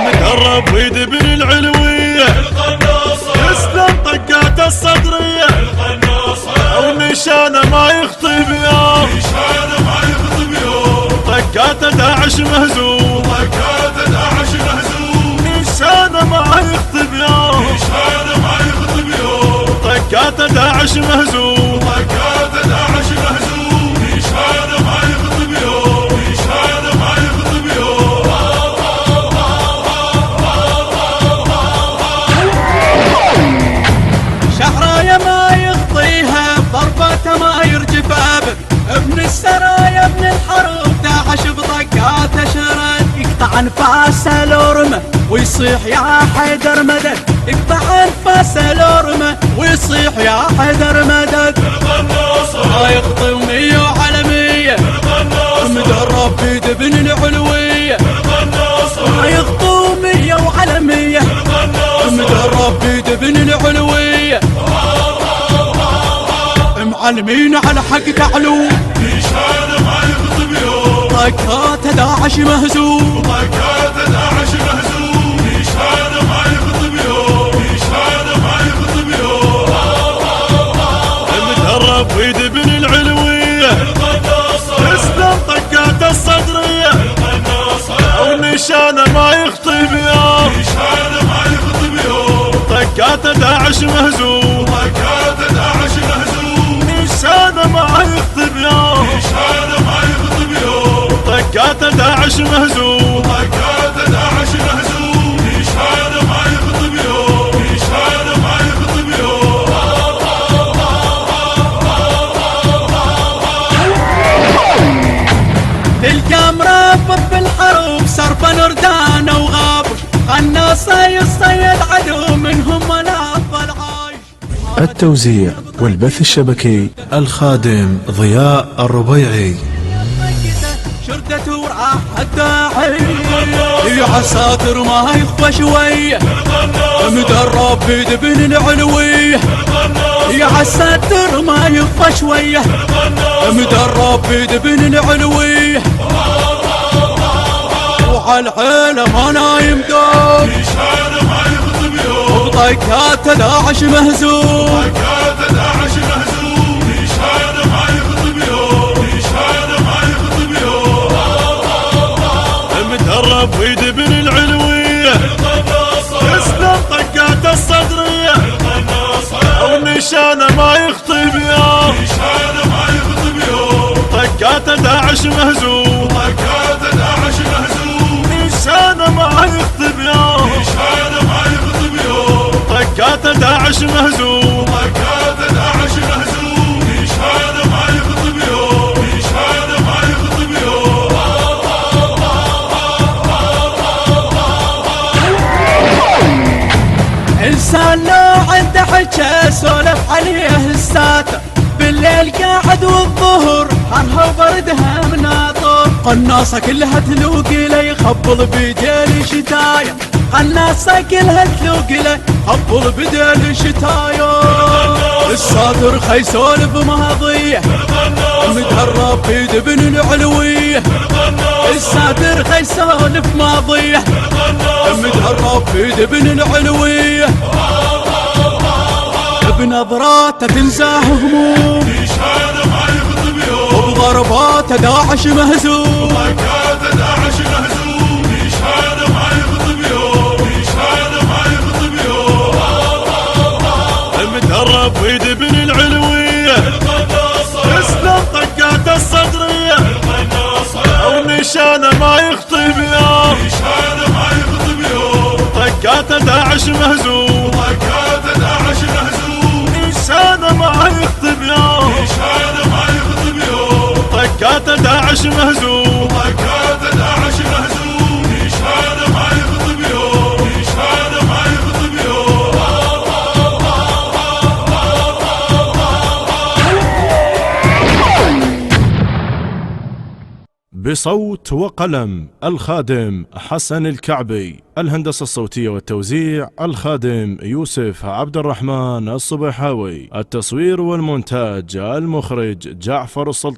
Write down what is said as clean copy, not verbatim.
مدرب ويدبن العلوية يسلم طقاته الصدرية ونشانه ما يخطي بيوم طقاته داعش مهزوم نشانه ما يخطي بيوم طقاته داعش مهزوم شحرايا ما يخطيها ضربته ما يرجف ابد ابن السرايا ابن الحروب داعش بطقاته شرد يقطع انفاسه لورمه ويصيح يا حيدر مدد يقطع انفاسه لورمه ويصيح يا حيدر مدد ما يخطي ومية وعلمية مدرب بيدبن العلوية ما يخطي ومية وعلمية مدرب بيدبن العلوية معلمين على حق تعلو نشانه ما يخطي بيوم طقاته داعش مهزوم نشانه ما يخطي بيوم مدرب ويدبن العلوية يسلم طقاته الصدرية ونشانه ما يخطي بيوم طقاته داعش مهزوم نشانه ما يخطي بيوم طقاته داعش مهزوم تلقى مربط بالحروب سرب نردانه وغابر قناصه يصيد عدو منهم مناف العايش. التوزيع والبث الشبكي الخادم ضياء الربيعي. شردته وراح الداعي يا عساكر ما يخفى شويه مدرب بيدبن العلويه يا عساكر ما يخفى شويه مدرب بيدبن العلويه وعلى الحيله ما نايم دوم وبطقاته داعش مهزوم مدرب ويدبن العلوية يسلم طقاته الصدرية ونشانه ما يخطي بيوم طقاته داعش مهزوم نشانه ما يخطي بيوم طقاته داعش مهزوم إنسان لو عنده حجة سولف عليه الساتر بالليل قاعد والظهر حرها وبردها مناطر قناصة كلها تلوق له يخبل بيدين شتايا قناصة كلها تلوق له يخبل بيدين شتايا الساتر خي سولف ماضية مدرب بيدبن العلوية الساتر خي سولف ماضية مدرب بيدبن العلوية بنظراته تنزاح هموم وبضرباته داعش مهزوم مدرب ويدبن العلوية يسلم طقاته الصدرية ونشانه ما يخطي بيوم طقاته داعش مهزوم نشانه ما يخطي بيوم طقاته داعش مهزوم بصوت وقلم الخادم حسن الكعبي. الهندسة الصوتية والتوزيع الخادم يوسف عبد الرحمن الصبيحاوي. التصوير والمونتاج المخرج جعفر السلطان.